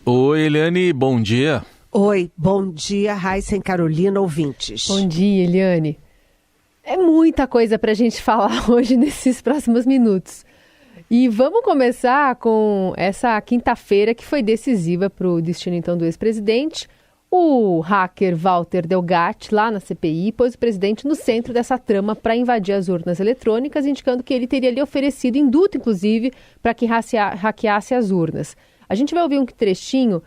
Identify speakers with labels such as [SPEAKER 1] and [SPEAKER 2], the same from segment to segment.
[SPEAKER 1] Oi, Eliane, bom dia.
[SPEAKER 2] Oi, bom dia, Raíssa e Carolina, ouvintes.
[SPEAKER 3] Bom dia, Eliane. É muita coisa para a gente falar hoje nesses próximos minutos. E vamos começar com essa quinta-feira que foi decisiva para o destino, então, do ex-presidente. O hacker Walter Delgatti, lá na CPI, pôs o presidente no centro dessa trama para invadir as urnas eletrônicas, indicando que ele teria lhe oferecido indulto, inclusive, para que hackeasse as urnas. A gente vai ouvir um trechinho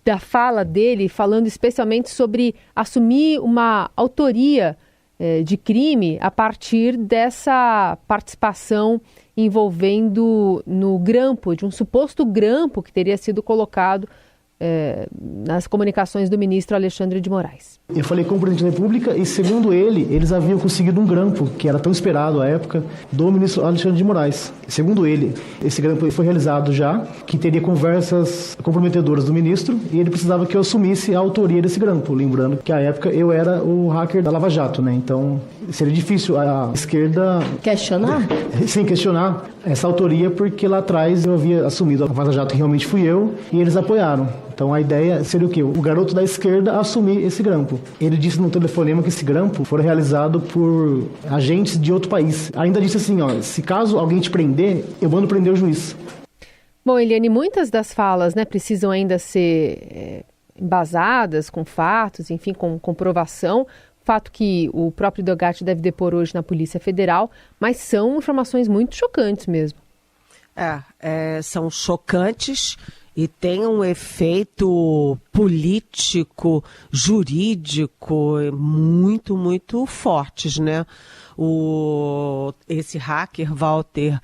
[SPEAKER 3] da fala dele, falando especialmente sobre assumir uma autoria de crime a partir dessa participação envolvendo no grampo, de um suposto grampo que teria sido colocado nas comunicações do ministro Alexandre de Moraes.
[SPEAKER 4] Eu falei com o presidente da República e, segundo ele, eles haviam conseguido um grampo, que era tão esperado à época, do ministro Alexandre de Moraes. Segundo ele, esse grampo foi realizado já, que teria conversas comprometedoras do ministro, e ele precisava que eu assumisse a autoria desse grampo. Lembrando que, à época, eu era o hacker da Lava Jato, né? Então, seria difícil a esquerda...
[SPEAKER 5] Questionar?
[SPEAKER 4] Sim, questionar essa autoria, porque lá atrás eu havia assumido a Lava Jato, que realmente fui eu, e eles apoiaram. Então a ideia seria o quê? O garoto da esquerda assumir esse grampo. Ele disse no telefonema que esse grampo foi realizado por agentes de outro país. Ainda disse assim, ó, se caso alguém te prender, eu mando prender o juiz.
[SPEAKER 3] Bom, Eliane, muitas das falas, precisam ainda ser embasadas com fatos, enfim, com comprovação. Fato que o próprio Delgatti deve depor hoje na Polícia Federal, mas são informações muito chocantes mesmo.
[SPEAKER 2] São chocantes e tem um efeito político, jurídico muito, muito fortes, né? Esse hacker, Walter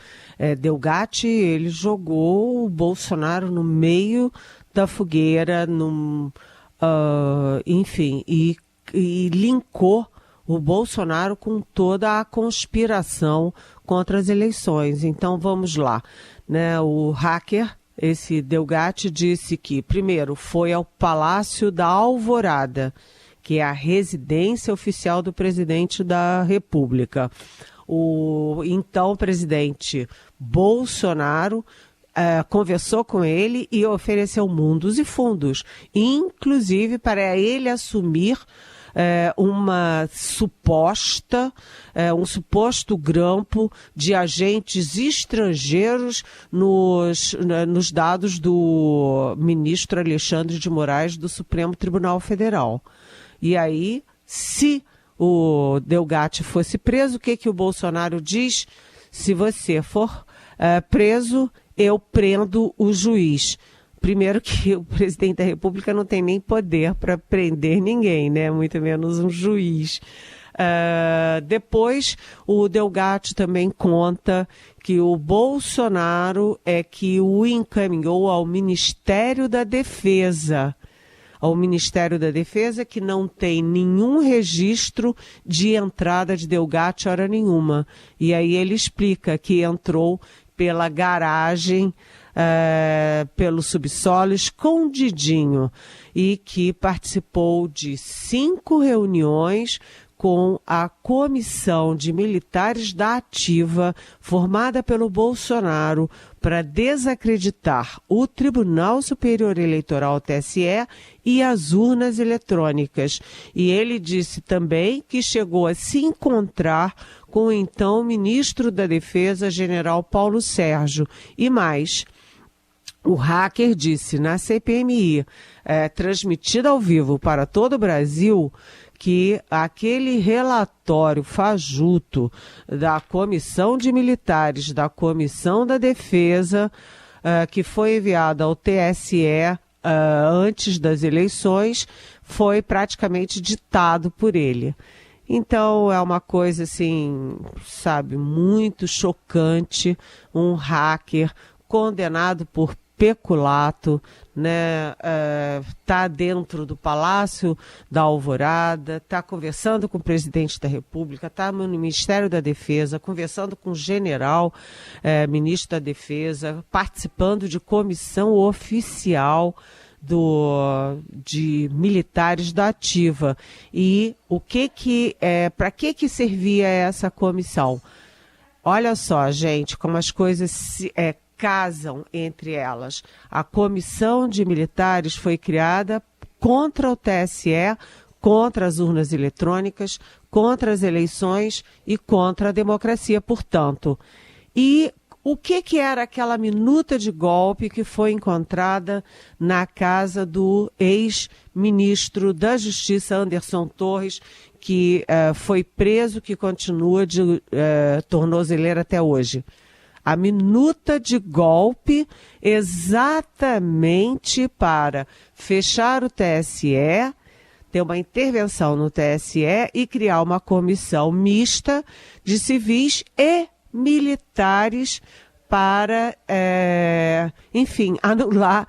[SPEAKER 2] Delgatti, ele jogou o Bolsonaro no meio da fogueira, enfim, e linkou o Bolsonaro com toda a conspiração contra as eleições. Então vamos lá, né? O hacker, esse Delgatti, disse que, primeiro, foi ao Palácio da Alvorada, que é a residência oficial do presidente da República. O então presidente Bolsonaro conversou com ele e ofereceu mundos e fundos, inclusive para ele assumir um suposto grampo de agentes estrangeiros nos dados do ministro Alexandre de Moraes do Supremo Tribunal Federal. E aí, se o Delgatti fosse preso, o que o Bolsonaro diz? Se você for preso, eu prendo o juiz. Primeiro que o presidente da República não tem nem poder para prender ninguém, né? Muito menos um juiz. Depois, o Delgatti também conta que o Bolsonaro é que o encaminhou ao Ministério da Defesa. Ao Ministério da Defesa, que não tem nenhum registro de entrada de Delgatti hora nenhuma. E aí ele explica que entrou pela garagem, pelo subsolo, escondidinho, e que participou de 5 reuniões com a Comissão de Militares da Ativa, formada pelo Bolsonaro, para desacreditar o Tribunal Superior Eleitoral, TSE, e as urnas eletrônicas. E ele disse também que chegou a se encontrar com o então ministro da Defesa, general Paulo Sérgio. E mais, o hacker disse na CPMI, transmitida ao vivo para todo o Brasil, que aquele relatório fajuto da Comissão de Militares, da Comissão da Defesa, que foi enviado ao TSE antes das eleições, foi praticamente ditado por ele. Então é uma coisa assim, sabe, muito chocante, um hacker condenado por peculato, né? Tá dentro do Palácio da Alvorada, tá conversando com o presidente da República, tá no Ministério da Defesa, conversando com o general, ministro da Defesa, participando de comissão oficial de militares da Ativa. E para que servia essa comissão? Olha só, gente, como as coisas casam entre elas. A comissão de militares foi criada contra o TSE, contra as urnas eletrônicas, contra as eleições e contra a democracia, portanto. E o que era aquela minuta de golpe que foi encontrada na casa do ex-ministro da Justiça, Anderson Torres, que foi preso, que continua de tornozeleira até hoje? A minuta de golpe exatamente para fechar o TSE, ter uma intervenção no TSE e criar uma comissão mista de civis e militares para, enfim, anular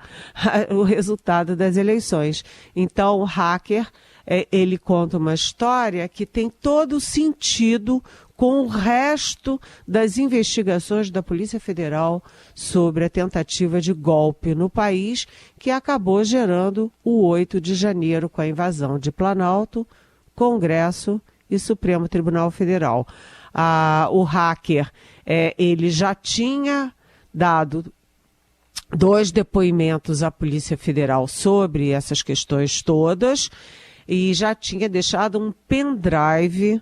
[SPEAKER 2] o resultado das eleições. Então, o hacker, ele conta uma história que tem todo o sentido com o resto das investigações da Polícia Federal sobre a tentativa de golpe no país, que acabou gerando o 8 de janeiro com a invasão de Planalto, Congresso e Supremo Tribunal Federal. O hacker, ele já tinha dado 2 depoimentos à Polícia Federal sobre essas questões todas e já tinha deixado um pendrive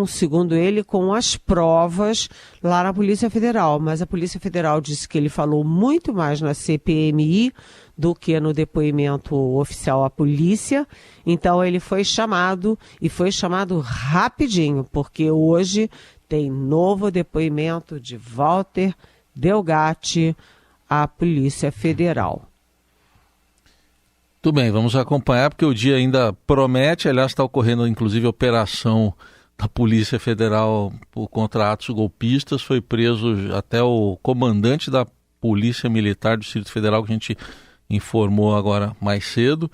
[SPEAKER 2] segundo ele, com as provas lá na Polícia Federal. Mas a Polícia Federal disse que ele falou muito mais na CPMI do que no depoimento oficial à polícia. Então ele foi chamado, e foi chamado rapidinho, porque hoje tem novo depoimento de Walter Delgatti à Polícia Federal.
[SPEAKER 1] Tudo bem, vamos acompanhar porque o dia ainda promete. Aliás, está ocorrendo inclusive a operação da Polícia Federal contra atos golpistas. Foi preso até o comandante da Polícia Militar do Distrito Federal, que a gente informou agora mais cedo.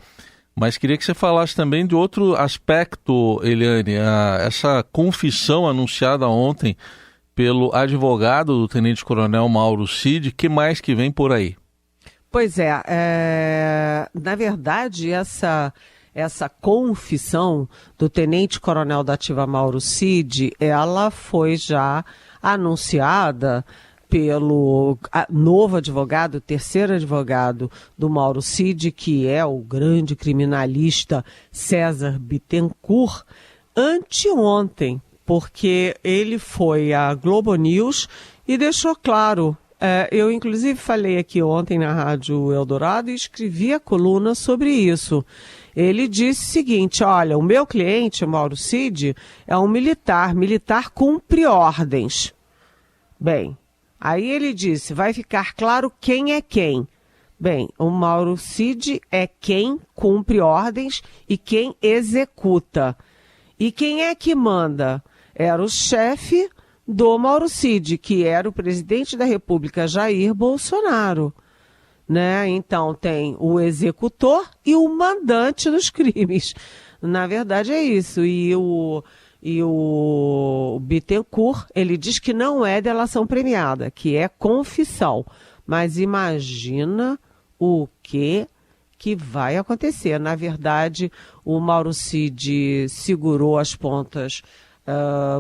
[SPEAKER 1] Mas queria que você falasse também de outro aspecto, Eliane, essa confissão anunciada ontem pelo advogado do tenente-coronel Mauro Cid. Que mais que vem por aí?
[SPEAKER 2] Pois na verdade, essa confissão do tenente-coronel da Ativa Mauro Cid, ela foi já anunciada pelo novo advogado, o terceiro advogado do Mauro Cid, que é o grande criminalista César Bittencourt, anteontem, porque ele foi à Globo News e deixou claro. Eu, inclusive, falei aqui ontem na Rádio Eldorado e escrevi a coluna sobre isso. Ele disse o seguinte: olha, o meu cliente, Mauro Cid, é um militar cumpre ordens. Bem, aí ele disse, vai ficar claro quem é quem. Bem, o Mauro Cid é quem cumpre ordens e quem executa. E quem é que manda? Era o chefe do Mauro Cid, que era o presidente da República, Jair Bolsonaro. Né? Então tem o executor e o mandante dos crimes. Na verdade é isso. E o Bittencourt, ele diz que não é delação premiada, que é confissão. Mas imagina o que vai acontecer. Na verdade, o Mauro Cid segurou as pontas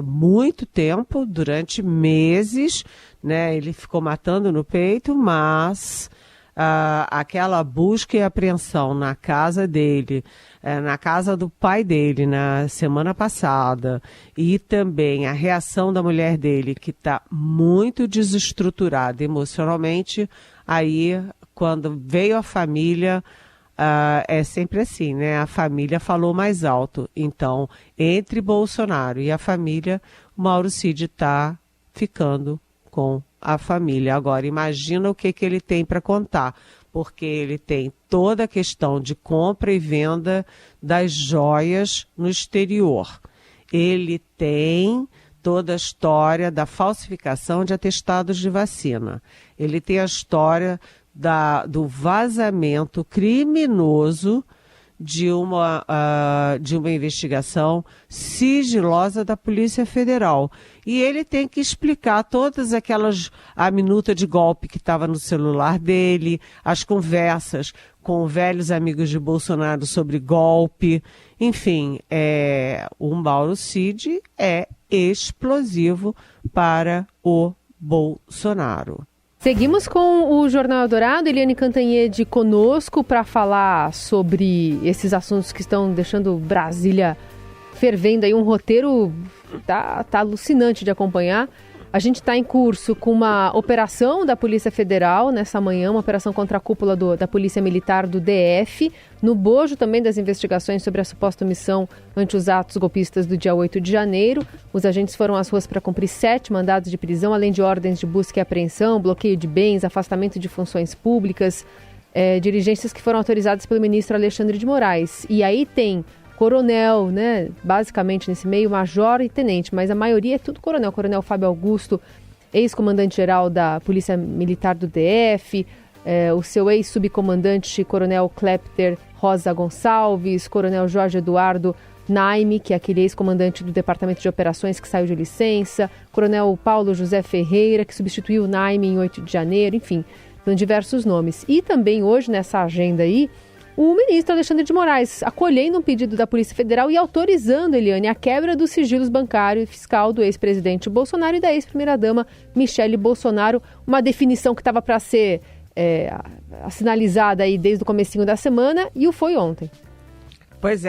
[SPEAKER 2] muito tempo, durante meses, né? Ele ficou matando no peito, mas aquela busca e apreensão na casa dele, na casa do pai dele na semana passada, e também a reação da mulher dele, que está muito desestruturada emocionalmente, aí quando veio a família, é sempre assim, né? A família falou mais alto. Então, entre Bolsonaro e a família, o Mauro Cid está ficando com a família. Agora, imagina o que ele tem para contar, porque ele tem toda a questão de compra e venda das joias no exterior. Ele tem toda a história da falsificação de atestados de vacina. Ele tem a história do vazamento criminoso de uma investigação sigilosa da Polícia Federal. E ele tem que explicar todas a minuta de golpe que estava no celular dele, as conversas com velhos amigos de Bolsonaro sobre golpe. Enfim, o Mauro Cid é explosivo para o Bolsonaro.
[SPEAKER 3] Seguimos com o Jornal Eldorado. Eliane Cantanhede conosco para falar sobre esses assuntos que estão deixando Brasília fervendo aí. Um roteiro tá alucinante de acompanhar. A gente está em curso com uma operação da Polícia Federal nessa manhã, uma operação contra a cúpula da Polícia Militar do DF, no bojo também das investigações sobre a suposta omissão ante os atos golpistas do dia 8 de janeiro. Os agentes foram às ruas para cumprir 7 mandados de prisão, além de ordens de busca e apreensão, bloqueio de bens, afastamento de funções públicas, diligências que foram autorizadas pelo ministro Alexandre de Moraes. E aí tem coronel, né? Basicamente nesse meio, major e tenente, mas a maioria é tudo coronel. Coronel Fábio Augusto, ex-comandante-geral da Polícia Militar do DF, o seu ex-subcomandante, coronel Clepter Rosa Gonçalves, coronel Jorge Eduardo Naime, que é aquele ex-comandante do Departamento de Operações que saiu de licença, coronel Paulo José Ferreira, que substituiu o Naime em 8 de janeiro, enfim, são diversos nomes. E também hoje, nessa agenda aí, o ministro Alexandre de Moraes acolhendo um pedido da Polícia Federal e autorizando, Eliane, a quebra dos sigilos bancário e fiscal do ex-presidente Bolsonaro e da ex-primeira-dama Michele Bolsonaro, uma definição que estava para ser sinalizada aí desde o comecinho da semana e o foi ontem.
[SPEAKER 2] Pois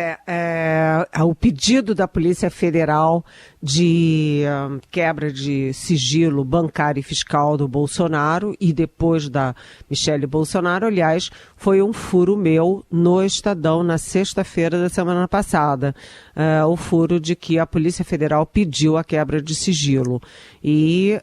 [SPEAKER 2] o pedido da Polícia Federal de quebra de sigilo bancário e fiscal do Bolsonaro e depois da Michele Bolsonaro, aliás, foi um furo meu no Estadão na sexta-feira da semana passada. O furo de que a Polícia Federal pediu a quebra de sigilo. E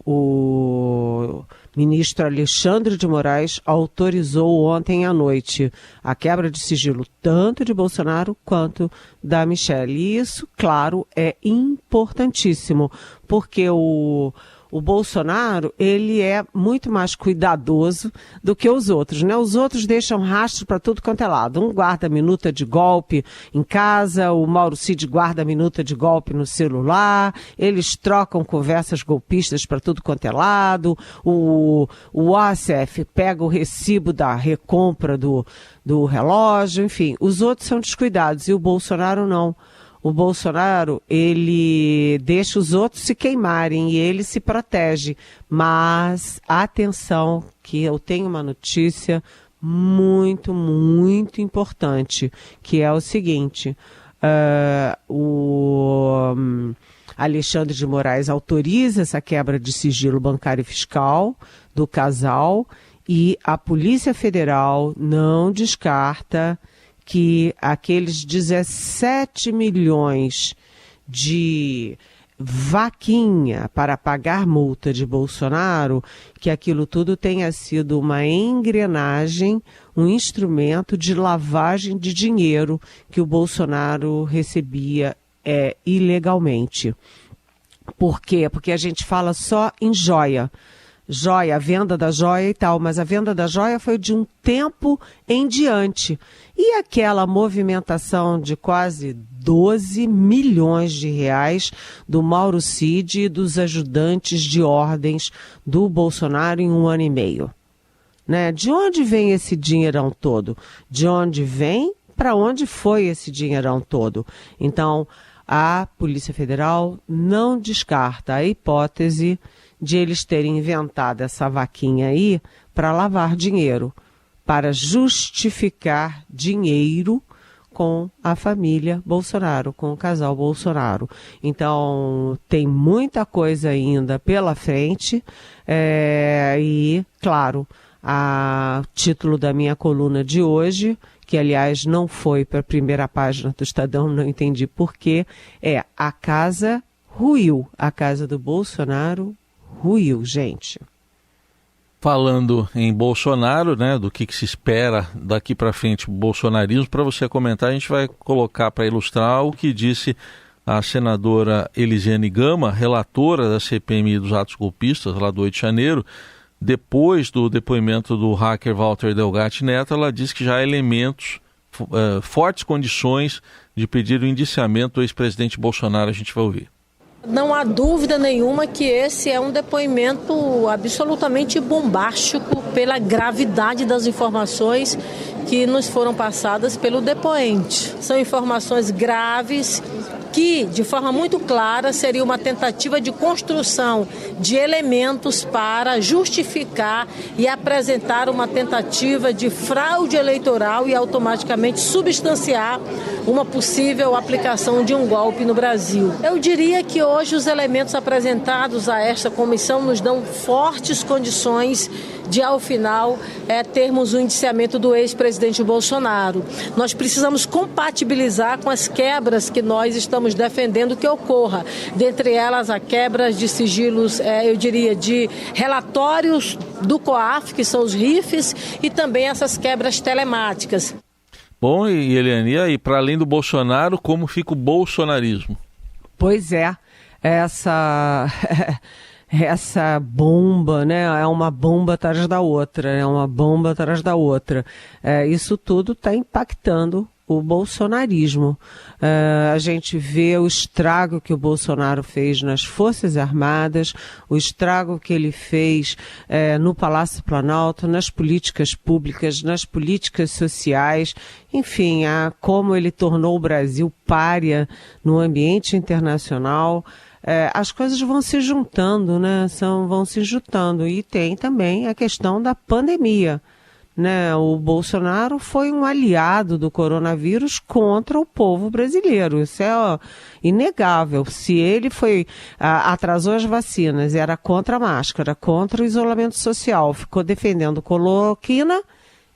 [SPEAKER 2] o ministro Alexandre de Moraes autorizou ontem à noite a quebra de sigilo tanto de Bolsonaro quanto da Michele. E isso, claro, é importantíssimo, porque o Bolsonaro, ele é muito mais cuidadoso do que os outros, né? Os outros deixam rastro para tudo quanto é lado. Um guarda minuta de golpe em casa, o Mauro Cid guarda minuta de golpe no celular, eles trocam conversas golpistas para tudo quanto é lado, o ACF pega o recibo da recompra do relógio, enfim, os outros são descuidados e o Bolsonaro não. O Bolsonaro, ele deixa os outros se queimarem e ele se protege. Mas, atenção, que eu tenho uma notícia muito, muito importante, que é o seguinte, o Alexandre de Moraes autoriza essa quebra de sigilo bancário e fiscal do casal e a Polícia Federal não descarta que aqueles 17 milhões de vaquinha para pagar multa de Bolsonaro, que aquilo tudo tenha sido uma engrenagem, um instrumento de lavagem de dinheiro que o Bolsonaro recebia ilegalmente. Por quê? Porque a gente fala só em joia, a venda da joia e tal, mas a venda da joia foi de um tempo em diante. E aquela movimentação de quase 12 milhões de reais do Mauro Cid e dos ajudantes de ordens do Bolsonaro em 1 ano e meio. Né? De onde vem esse dinheirão todo? De onde vem? Para onde foi esse dinheirão todo? Então, a Polícia Federal não descarta a hipótese de eles terem inventado essa vaquinha aí para lavar dinheiro, para justificar dinheiro com a família Bolsonaro, com o casal Bolsonaro. Então, tem muita coisa ainda pela frente e, claro, a título da minha coluna de hoje, que aliás não foi para a primeira página do Estadão, não entendi porquê, a casa ruiu, a casa do Bolsonaro ruiu, gente.
[SPEAKER 1] Falando em Bolsonaro, né, do que se espera daqui para frente o bolsonarismo, para você comentar, a gente vai colocar para ilustrar o que disse a senadora Elisiane Gama, relatora da CPMI dos atos golpistas, lá do 8 de janeiro. Depois do depoimento do hacker Walter Delgatti Neto, ela disse que já há elementos, fortes condições de pedir o indiciamento do ex-presidente Bolsonaro. A gente vai ouvir.
[SPEAKER 5] Não há dúvida nenhuma que esse é um depoimento absolutamente bombástico pela gravidade das informações que nos foram passadas pelo depoente. São informações graves que, de forma muito clara, seria uma tentativa de construção de elementos para justificar e apresentar uma tentativa de fraude eleitoral e automaticamente substanciar uma possível aplicação de um golpe no Brasil. Eu diria que hoje os elementos apresentados a esta comissão nos dão fortes condições de, ao final, termos o indiciamento do ex-presidente Bolsonaro. Nós precisamos compatibilizar com as quebras que nós estamos defendendo que ocorra. Dentre elas, a quebra de sigilos, eu diria, de relatórios do COAF, que são os RIFs, e também essas quebras telemáticas.
[SPEAKER 1] Bom, e Eliane, e aí, para além do Bolsonaro, como fica o bolsonarismo?
[SPEAKER 2] Pois é, essa bomba, né? É uma bomba atrás da outra, isso tudo está impactando o bolsonarismo. A gente vê o estrago que o Bolsonaro fez nas Forças Armadas, o estrago que ele fez no Palácio Planalto, nas políticas públicas, nas políticas sociais, enfim, como ele tornou o Brasil pária no ambiente internacional. As coisas vão se juntando, né? Vão se juntando. E tem também a questão da pandemia, né? O Bolsonaro foi um aliado do coronavírus contra o povo brasileiro. Isso é inegável. Se ele atrasou as vacinas, era contra a máscara, contra o isolamento social, ficou defendendo cloroquina,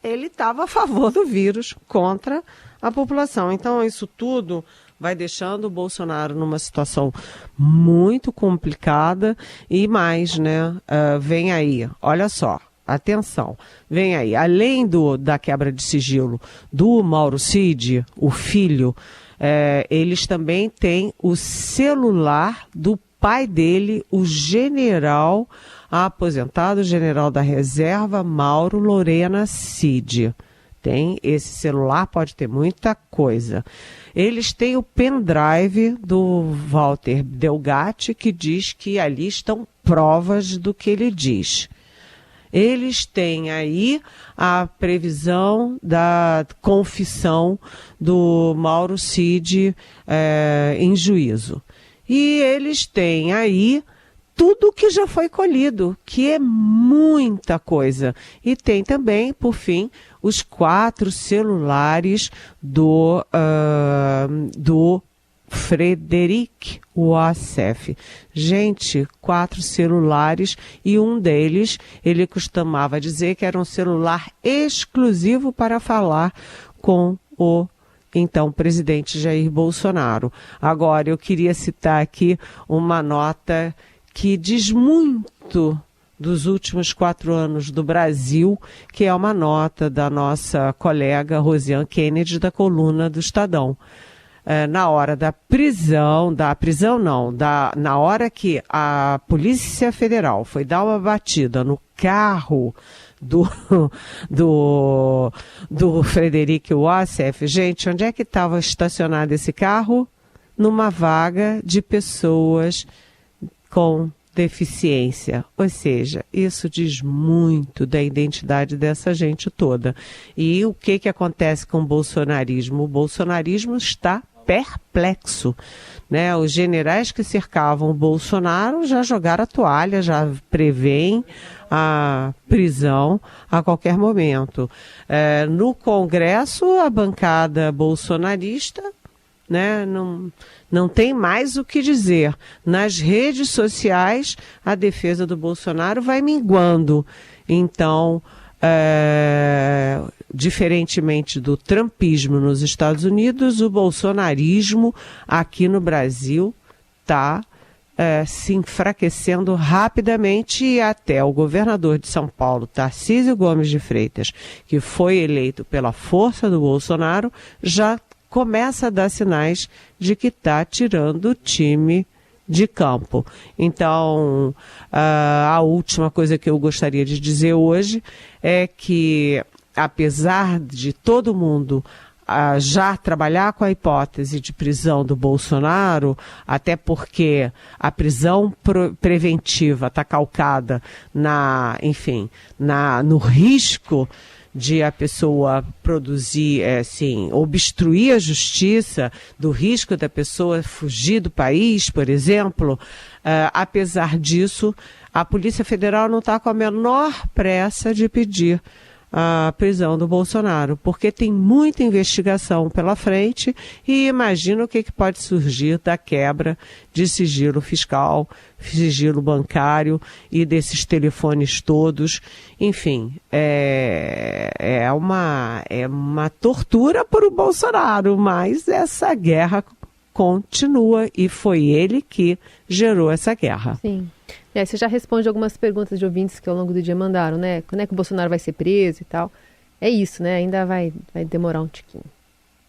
[SPEAKER 2] ele estava a favor do vírus contra a população. Então, isso tudo vai deixando o Bolsonaro numa situação muito complicada e mais, né? Vem aí, olha só, atenção, vem aí, além da quebra de sigilo do Mauro Cid, o filho, eles também têm o celular do pai dele, o general aposentado, general da reserva, Mauro Lorena Cid. Tem esse celular, pode ter muita coisa. Eles têm o pendrive do Walter Delgatti, que diz que ali estão provas do que ele diz. Eles têm aí a previsão da confissão do Mauro Cid em juízo. E eles têm aí tudo que já foi colhido, que é muita coisa. E tem também, por fim, os 4 celulares do Frederic Wassef. Gente, 4 celulares, e um deles, ele costumava dizer que era um celular exclusivo para falar com o então presidente Jair Bolsonaro. Agora, eu queria citar aqui uma nota que diz muito dos últimos 4 anos do Brasil, que é uma nota da nossa colega Rosiane Kennedy, da coluna do Estadão. Na hora da prisão, na hora que a Polícia Federal foi dar uma batida no carro do Frederic Wassef, gente, onde é que estava estacionado esse carro? Numa vaga de pessoas com deficiência. Ou seja, isso diz muito da identidade dessa gente toda. E o que acontece com o bolsonarismo? O bolsonarismo está perplexo, né? Os generais que cercavam o Bolsonaro já jogaram a toalha, já preveem a prisão a qualquer momento. No Congresso, a bancada bolsonarista, né, não tem mais o que dizer. Nas redes sociais, a defesa do Bolsonaro vai minguando. Então, diferentemente do trumpismo nos Estados Unidos, o bolsonarismo aqui no Brasil está se enfraquecendo rapidamente, e até o governador de São Paulo, Tarcísio Gomes de Freitas, que foi eleito pela força do Bolsonaro, já começa a dar sinais de que está tirando o time de campo. Então, a última coisa que eu gostaria de dizer hoje é que, apesar de todo mundo já trabalhar com a hipótese de prisão do Bolsonaro, até porque a prisão preventiva está calcada no risco de a pessoa produzir, obstruir a justiça, do risco da pessoa fugir do país, por exemplo. Apesar disso, a Polícia Federal não está com a menor pressa de pedir a prisão do Bolsonaro, porque tem muita investigação pela frente e imagina o que pode surgir da quebra de sigilo fiscal, sigilo bancário e desses telefones todos. Enfim, é uma tortura para o Bolsonaro, mas essa guerra continua e foi ele que gerou essa guerra.
[SPEAKER 3] Sim. E aí você já responde algumas perguntas de ouvintes que ao longo do dia mandaram, né? Quando é que o Bolsonaro vai ser preso e tal? É isso, né? Ainda vai demorar um tiquinho.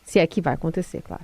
[SPEAKER 3] Se é que vai acontecer, claro.